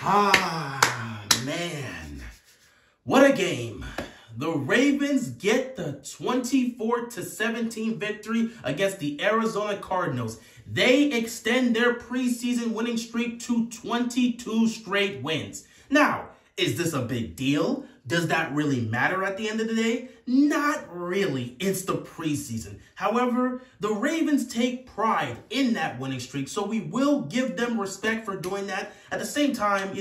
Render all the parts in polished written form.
Ah, man. What a game. The Ravens get the 24-17 victory against the Arizona Cardinals. They extend their preseason winning streak to 22 straight wins. Now, is this a big deal? Does that really matter at the end of the day? Not really. It's the preseason. However, the Ravens take pride in that winning streak, so we will give them respect for doing that. At the same time,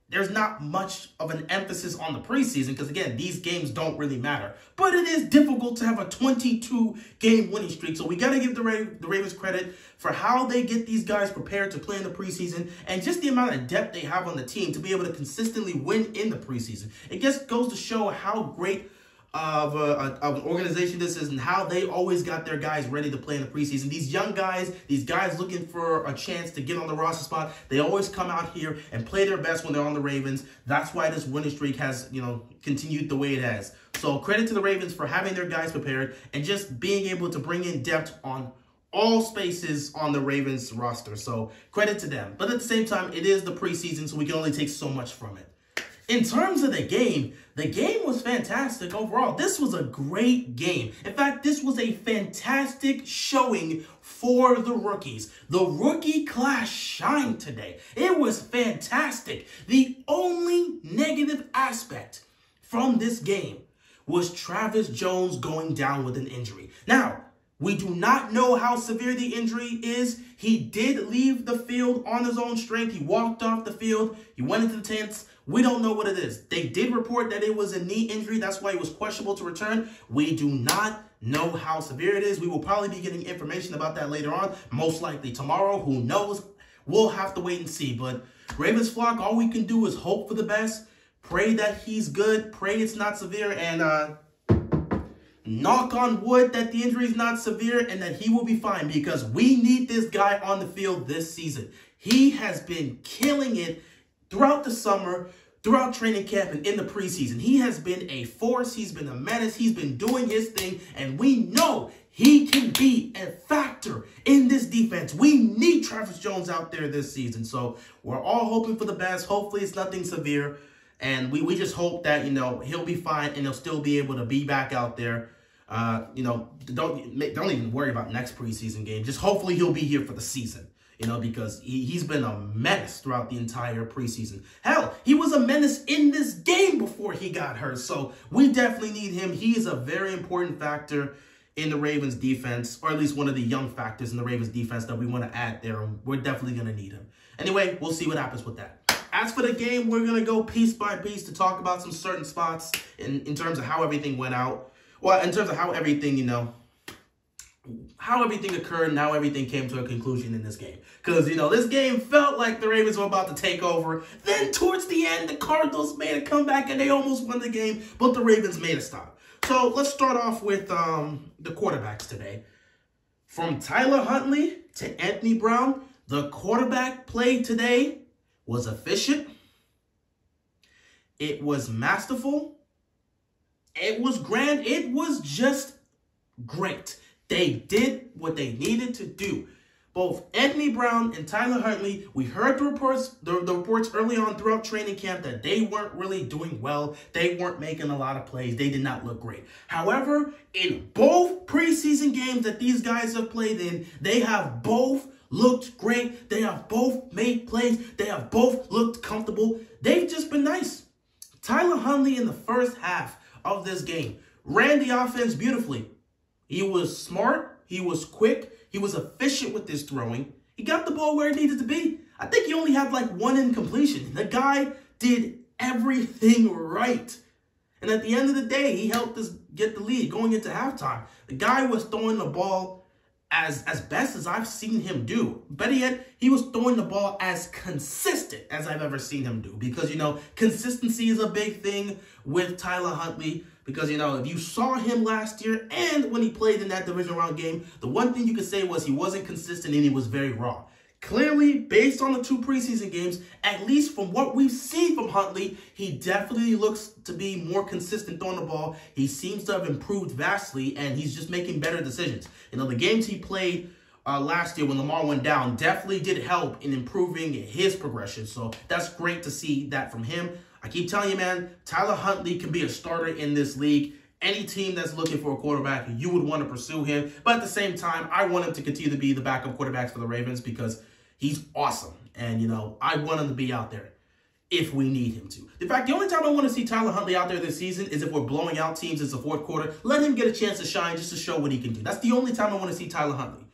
there's not much of an emphasis on the preseason because, again, these games don't really matter. But it is difficult to have a 22-game winning streak, so we got to give the Ravens credit for how they get these guys prepared to play in the preseason and just the amount of depth they have on the team to be able to consistently win in the preseason. It just goes to show how great of an organization this is and how they always got their guys ready to play in the preseason. These young guys, these guys looking for a chance to get on the roster spot, they always come out here and play their best when they're on the Ravens. That's why this winning streak has, continued the way it has. So credit to the Ravens for having their guys prepared and just being able to bring in depth on all spaces on the Ravens roster. So credit to them. But at the same time, it is the preseason, so we can only take so much from it. In terms of the game was fantastic overall. This was a great game. In fact, this was a fantastic showing for the rookies. The rookie class shined today. It was fantastic. The only negative aspect from this game was Travis Jones going down with an injury. Now, we do not know how severe the injury is. He did leave the field on his own strength. He walked off the field. He went into the tents. We don't know what it is. They did report that it was a knee injury. That's why he was questionable to return. We do not know how severe it is. We will probably be getting information about that later on, most likely tomorrow. Who knows? We'll have to wait and see. But Ravens flock, all we can do is hope for the best, pray that he's good, pray it's not severe, and knock on wood that the injury is not severe and that he will be fine because we need this guy on the field this season. He has been killing it throughout the summer, throughout training camp, and in the preseason. He has been a force. He's been a menace. He's been doing his thing, and we know he can be a factor in this defense. We need Travis Jones out there this season, so we're all hoping for the best. Hopefully it's nothing severe, and we just hope that, he'll be fine and he'll still be able to be back out there. Don't even worry about next preseason game. Just hopefully he'll be here for the season. Because he's been a menace throughout the entire preseason. Hell, he was a menace in this game before he got hurt. So we definitely need him. He is a very important factor in the Ravens defense, or at least one of the young factors in the Ravens defense that we want to add there. We're definitely going to need him. Anyway, we'll see what happens with that. As for the game, we're going to go piece by piece to talk about some certain spots in terms of how everything went out. Well, in terms of how everything, how everything occurred and how everything came to a conclusion in this game. Because, this game felt like the Ravens were about to take over. Then towards the end, the Cardinals made a comeback and they almost won the game, but the Ravens made a stop. So let's start off with the quarterbacks today. From Tyler Huntley to Anthony Brown, the quarterback play today was efficient. It was masterful. It was grand. It was just great. They did what they needed to do. Both Anthony Brown and Tyler Huntley, we heard the reports early on throughout training camp that they weren't really doing well. They weren't making a lot of plays. They did not look great. However, in both preseason games that these guys have played in, they have both looked great. They have both made plays. They have both looked comfortable. They've just been nice. Tyler Huntley in the first half of this game ran the offense beautifully. He was smart. He was quick. He was efficient with his throwing. He got the ball where it needed to be. I think he only had like one incompletion. The guy did everything right. And at the end of the day, he helped us get the lead going into halftime. The guy was throwing the ball as best as I've seen him do. Better yet, he was throwing the ball as consistent as I've ever seen him do. Because, consistency is a big thing with Tyler Huntley. Because, if you saw him last year and when he played in that division round game, the one thing you could say was he wasn't consistent and he was very raw. Clearly, based on the two preseason games, at least from what we've seen from Huntley, he definitely looks to be more consistent throwing the ball. He seems to have improved vastly, and he's just making better decisions. The games he played last year when Lamar went down definitely did help in improving his progression. So that's great to see that from him. I keep telling you, man, Tyler Huntley can be a starter in this league. Any team that's looking for a quarterback, you would want to pursue him. But at the same time, I want him to continue to be the backup quarterbacks for the Ravens because he's awesome. And, you know, I want him to be out there if we need him to. In fact, the only time I want to see Tyler Huntley out there this season is if we're blowing out teams in the fourth quarter. Let him get a chance to shine just to show what he can do. That's the only time I want to see Tyler Huntley.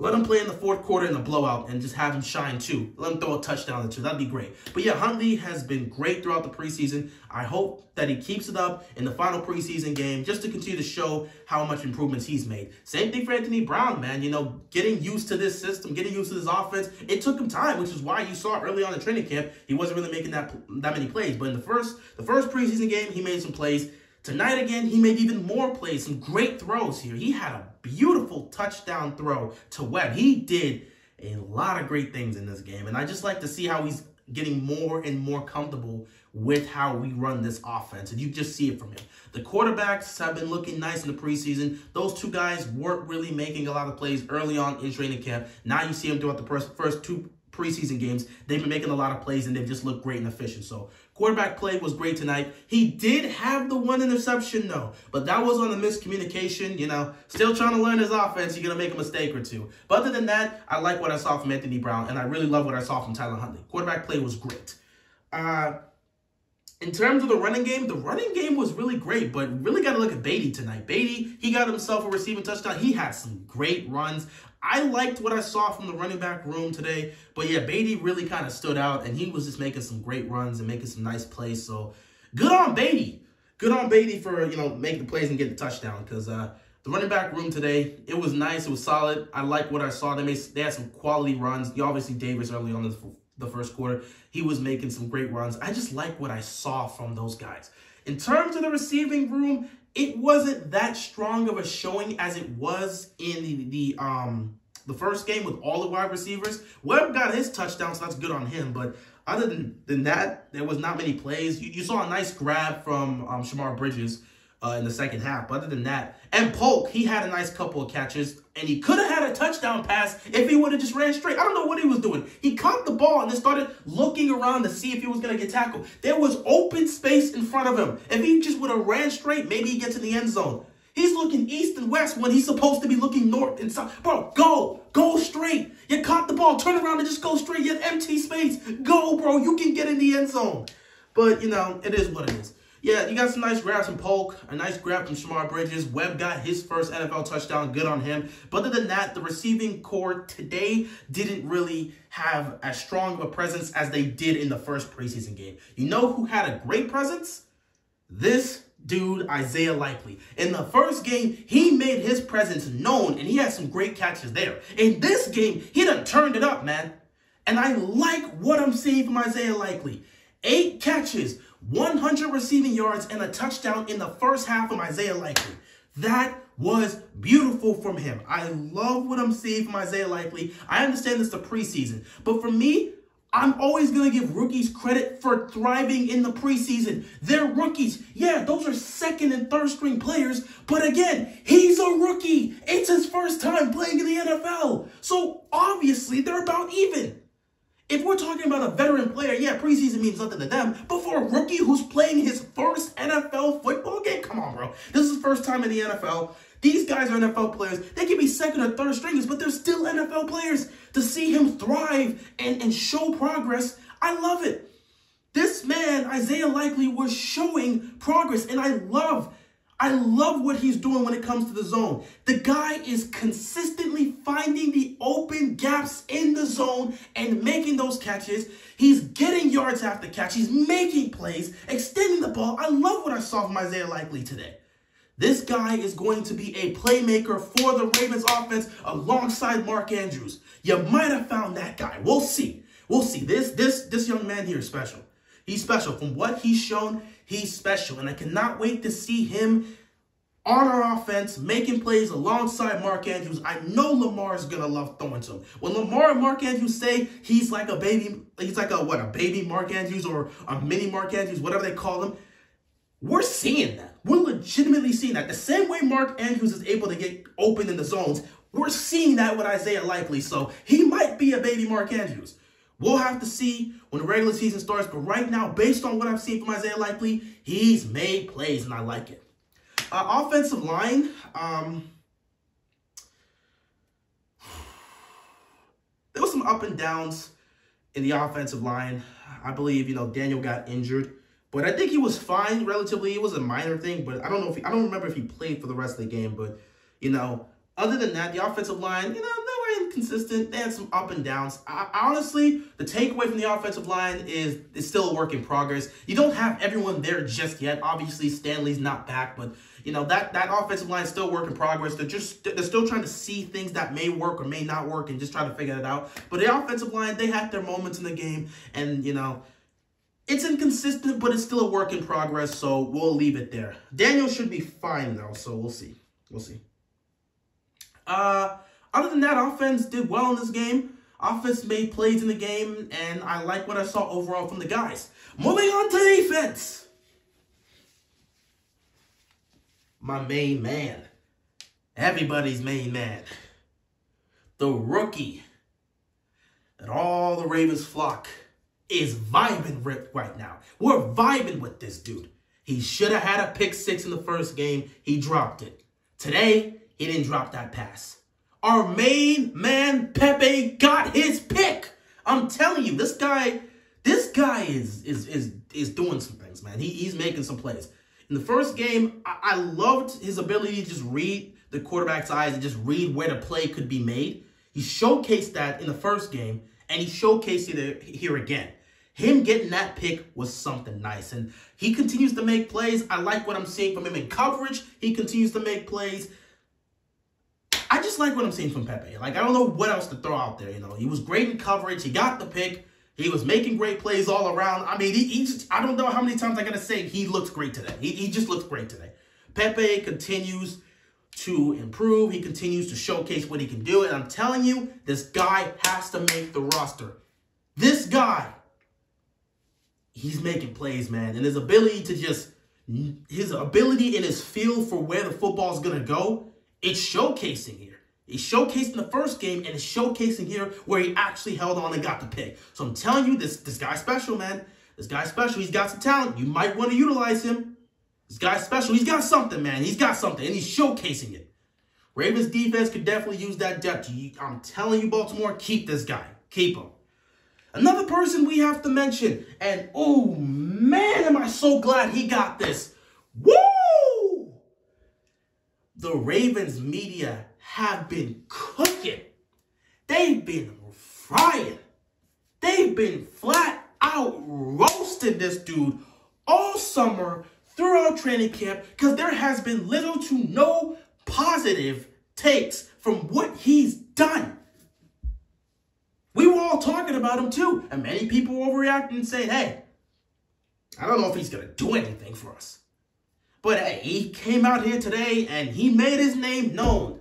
Let him play in the fourth quarter in the blowout and just have him shine too. Let him throw a touchdown or two. That'd be great. But yeah, Huntley has been great throughout the preseason. I hope that he keeps it up in the final preseason game just to continue to show how much improvements he's made. Same thing for Anthony Brown, man. You know, getting used to this system, getting used to this offense, it took him time, which is why you saw early on in training camp, he wasn't really making that many plays. But in the first preseason game, he made some plays. Tonight again, he made even more plays, some great throws here. He had a beautiful touchdown throw to Webb. He did a lot of great things in this game, and I just like to see how he's getting more and more comfortable with how we run this offense, and you just see it from him. The quarterbacks have been looking nice in the preseason. Those two guys weren't really making a lot of plays early on in training camp. Now you see them throughout the first two preseason games. They've been making a lot of plays, and they've just looked great and efficient. So quarterback play was great tonight. He did have the one interception, though, but that was on a miscommunication. You know, still trying to learn his offense. You're going to make a mistake or two. But other than that, I like what I saw from Anthony Brown, and I really love what I saw from Tyler Huntley. Quarterback play was great. In terms of the running game was really great, but really got to look at Beatty tonight. Beatty, he got himself a receiving touchdown. He had some great runs. I liked what I saw from the running back room today, but yeah, Beatty really kind of stood out, and he was just making some great runs and making some nice plays. So good on Beatty. Good on Beatty for, you know, making the plays and getting the touchdown, because the running back room today, it was nice. It was solid. I like what I saw. They had some quality runs. Obviously, Davis early on the first quarter, he was making some great runs. I just like what I saw from those guys. In terms of the receiving room, it wasn't that strong of a showing as it was in the first game with all the wide receivers. Webb got his touchdown, so that's good on him. But other than that, there was not many plays. You saw a nice grab from Shamar Bridges in the second half. But other than that, and Polk, he had a nice couple of catches, and he could have had a touchdown pass if he would have just ran straight. I don't know what he was doing. He caught the ball and then started looking around to see if he was going to get tackled. There was open space in front of him. If he just would have ran straight, maybe he gets in the end zone. He's looking east and west when he's supposed to be looking north and south. Bro, go straight. You caught the ball, turn around and just go straight. You have empty space. Go, bro. You can get in the end zone. But, you know, it is what it is. Yeah, you got some nice grabs from Polk, a nice grab from Shamar Bridges. Webb got his first NFL touchdown. Good on him. But other than that, the receiving core today didn't really have as strong of a presence as they did in the first preseason game. You know who had a great presence? This dude, Isaiah Likely. In the first game, he made his presence known, and he had some great catches there. In this game, he done turned it up, man. And I like what I'm seeing from Isaiah Likely. 8 catches, 100 receiving yards, and a touchdown in the first half from Isaiah Likely. That was beautiful from him. I love what I'm seeing from Isaiah Likely. I understand it's the preseason, but for me, I'm always going to give rookies credit for thriving in the preseason. They're rookies. Yeah, those are second and third string players, but again, he's a rookie. It's his first time playing in the NFL. So obviously, they're about even. If we're talking about a veteran player, yeah, preseason means nothing to them. But for a rookie who's playing his first NFL football game, come on, bro. This is his first time in the NFL. These guys are NFL players. They can be second or third stringers, but they're still NFL players. To see him thrive and show progress, I love it. This man, Isaiah Likely, was showing progress, and I love what he's doing when it comes to the zone. The guy is consistently finding the open gaps in the zone and making those catches. He's getting yards after catch. He's making plays, extending the ball. I love what I saw from Isaiah Likely today. This guy is going to be a playmaker for the Ravens offense alongside Mark Andrews. You might have found that guy. We'll see. We'll see. This young man here is special. He's special. From what he's shown, he's special. And I cannot wait to see him on our offense, making plays alongside Mark Andrews. I know Lamar is going to love throwing to him. When Lamar and Mark Andrews say he's like a baby, a baby Mark Andrews or a mini Mark Andrews, whatever they call him, we're seeing that. We're legitimately seeing that. The same way Mark Andrews is able to get open in the zones, We're seeing that with Isaiah Likely, so he might be a baby Mark Andrews. We'll have to see when the regular season starts, but right now, based on what I've seen from Isaiah Likely, he's made plays, and I like it. Offensive line, there was some up and downs in the offensive line. I believe, Daniel got injured, but I think he was fine relatively. It was a minor thing, but I don't remember if he played for the rest of the game, but, other than that, the offensive line, they were inconsistent. They had some up and downs. Honestly, the takeaway from the offensive line is it's still a work in progress. You don't have everyone there just yet. Obviously, Stanley's not back, but, that offensive line is still a work in progress. They're still trying to see things that may work or may not work and just try to figure it out. But the offensive line, they had their moments in the game, and, it's inconsistent, but it's still a work in progress, so we'll leave it there. Daniel should be fine, though, so we'll see. We'll see. Other than that, offense did well in this game. Offense made plays in the game, and I like what I saw overall from the guys. Moving on to defense. My main man. Everybody's main man. The rookie that all the Ravens flock is vibing right now. We're vibing with this dude. He should have had a pick 6 in the first game. He dropped it. Today, he didn't drop that pass. Our main man, Pepe, got his pick. I'm telling you, this guy is doing some things, man. He's making some plays. In the first game, I loved his ability to just read the quarterback's eyes and just read where the play could be made. He showcased that in the first game, and he showcased it here again. Him getting that pick was something nice, and he continues to make plays. I like what I'm seeing from him in coverage. He continues to make plays. I just like what I'm seeing from Pepe. I don't know what else to throw out there. He was great in coverage. He got the pick. He was making great plays all around. I mean, I don't know how many times I got to say he looks great today. He just looks great today. Pepe continues to improve. He continues to showcase what he can do. And I'm telling you, this guy has to make the roster. This guy, he's making plays, man. And his ability and his feel for where the football is going to go, it's showcasing here. He's showcased in the first game, and it's showcasing here where he actually held on and got the pick. So I'm telling you, this guy's special, man. This guy's special. He's got some talent. You might want to utilize him. This guy's special. He's got something, man. He's got something, and he's showcasing it. Ravens defense could definitely use that depth. I'm telling you, Baltimore, keep this guy. Keep him. Another person we have to mention, and oh, man, am I so glad he got this. Woo! The Ravens media have been cooking. They've been frying. They've been flat out roasting this dude all summer throughout training camp because there has been little to no positive takes from what he's done. We were all talking about him too, and many people were overreacting and saying, hey, I don't know if he's going to do anything for us. But hey, he came out here today and he made his name known.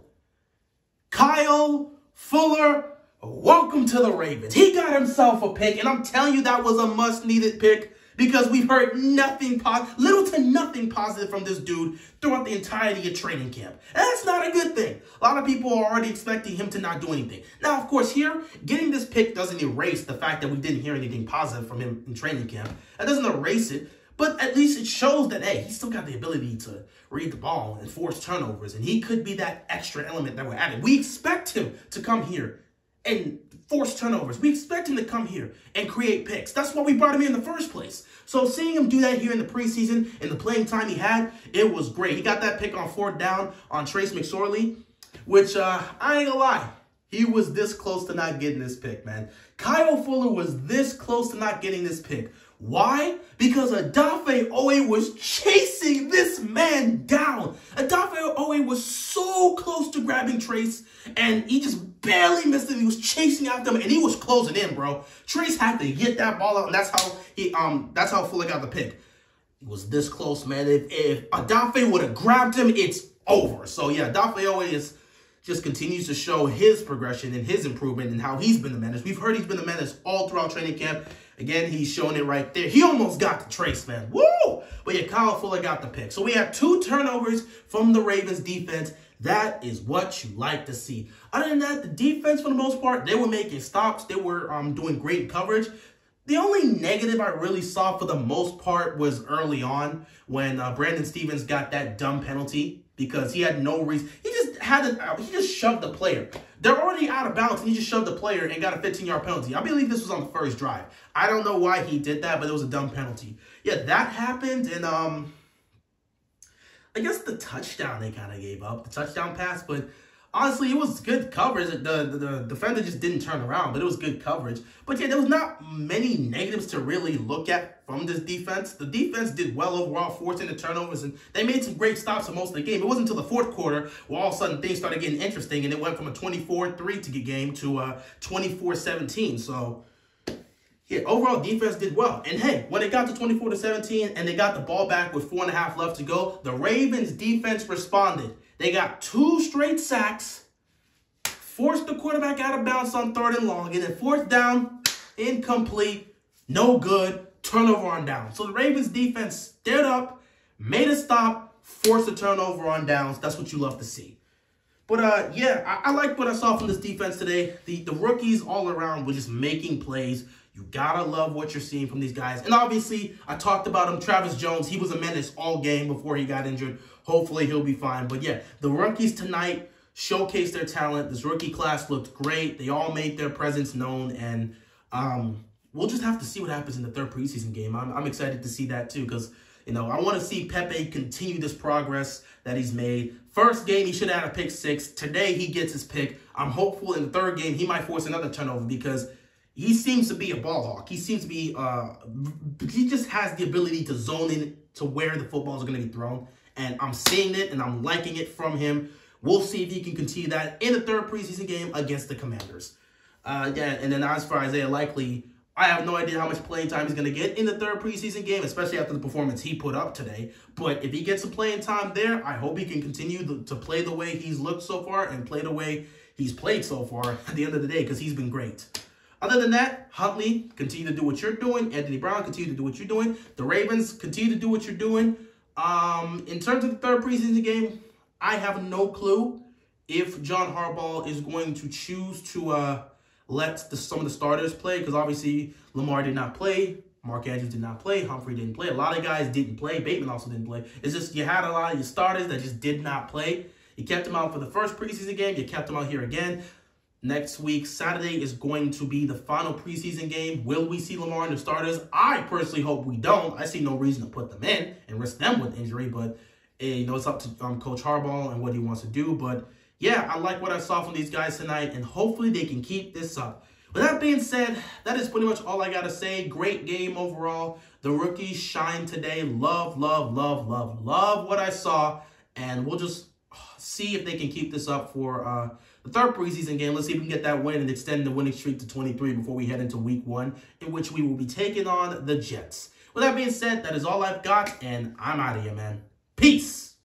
Kyle Fuller, welcome to the Ravens. He got himself a pick, and I'm telling you that was a must-needed pick because we've heard little to nothing positive from this dude throughout the entirety of training camp. And that's not a good thing. A lot of people are already expecting him to not do anything. Now, of course, here, getting this pick doesn't erase the fact that we didn't hear anything positive from him in training camp. That doesn't erase it. But at least it shows that, hey, he's still got the ability to read the ball and force turnovers. And he could be that extra element that we're adding. We expect him to come here and force turnovers. We expect him to come here and create picks. That's why we brought him in the first place. So seeing him do that here in the preseason, in the playing time he had, it was great. He got that pick on 4th down on Trace McSorley, which I ain't gonna lie. He was this close to not getting this pick, man. Kyle Fuller was this close to not getting this pick. Why? Because Odafe Owe was chasing this man down. Odafe Owe was so close to grabbing Trace, and he just barely missed him. He was chasing after him, and he was closing in, bro. Trace had to get that ball out, and that's how Fuller got the pick. He was this close, man. If Odafe would have grabbed him, it's over. So yeah, Odafe Owe just continues to show his progression and his improvement and how he's been the menace. We've heard he's been the menace all throughout training camp. Again, he's showing it right there. He almost got the Trace, man. Woo! But yeah, Kyle Fuller got the pick. So we have 2 turnovers from the Ravens defense. That is what you like to see. Other than that, the defense, for the most part, they were making stops. They were doing great coverage. The only negative I really saw for the most part was early on when Brandon Stevens got that dumb penalty because he had no reason. He just shoved the player. They're already out of bounds, and he just shoved the player and got a 15-yard penalty. I believe this was on the first drive. I don't know why he did that, but it was a dumb penalty. Yeah, that happened, and I guess the touchdown they kind of gave up, the touchdown pass, but honestly, it was good coverage. The defender just didn't turn around, but it was good coverage. But yeah, there was not many negatives to really look at from this defense. The defense did well overall, forcing the turnovers, and they made some great stops for most of the game. It wasn't until the fourth quarter where all of a sudden things started getting interesting, and it went from a 24-3 game to a 24-17. So yeah, overall defense did well. And hey, when it got to 24-17 and they got the ball back with 4.5 left to go, the Ravens defense responded. They got 2 straight sacks, forced the quarterback out of bounds on 3rd and long, and then 4th down, incomplete, no good, turnover on down. So the Ravens defense stood up, made a stop, forced a turnover on downs. That's what you love to see. But yeah, I like what I saw from this defense today. The rookies all around were just making plays. You gotta love what you're seeing from these guys. And obviously, I talked about him, Travis Jones. He was a menace all game before he got injured. Hopefully, he'll be fine. But yeah, the rookies tonight showcased their talent. This rookie class looked great. They all made their presence known. And we'll just have to see what happens in the 3rd preseason game. I'm excited to see that too because, you know, I want to see Pepe continue this progress that he's made. First game, he should have had a pick 6. Today, he gets his pick. I'm hopeful in the 3rd game, he might force another turnover because he seems to be a ball hawk. He seems to be, he just has the ability to zone in to where the footballs are going to be thrown. And I'm seeing it, and I'm liking it from him. We'll see if he can continue that in the 3rd preseason game against the Commanders. Yeah, and then as for Isaiah Likely, I have no idea how much playing time he's going to get in the 3rd preseason game, especially after the performance he put up today. But if he gets some playing time there, I hope he can continue to play the way he's looked so far and play the way he's played so far at the end of the day because he's been great. Other than that, Huntley, continue to do what you're doing. Anthony Brown, continue to do what you're doing. The Ravens, continue to do what you're doing. In terms of the 3rd preseason game, I have no clue if John Harbaugh is going to choose to let some of the starters play because obviously Lamar did not play. Mark Andrews did not play. Humphrey didn't play. A lot of guys didn't play. Bateman also didn't play. It's just you had a lot of your starters that just did not play. You kept them out for the first preseason game. You kept them out here again. Next week, Saturday, is going to be the final preseason game. Will we see Lamar in the starters? I personally hope we don't. I see no reason to put them in and risk them with injury. But, you know, it's up to Coach Harbaugh and what he wants to do. But, yeah, I like what I saw from these guys tonight. And hopefully they can keep this up. With that being said, that is pretty much all I got to say. Great game overall. The rookies shine today. Love what I saw. And we'll just see if they can keep this up for the 3rd preseason game. Let's see if we can get that win and extend the winning streak to 23 before we head into week 1, in which we will be taking on the Jets. With that being said, that is all I've got, and I'm out of here, man. Peace.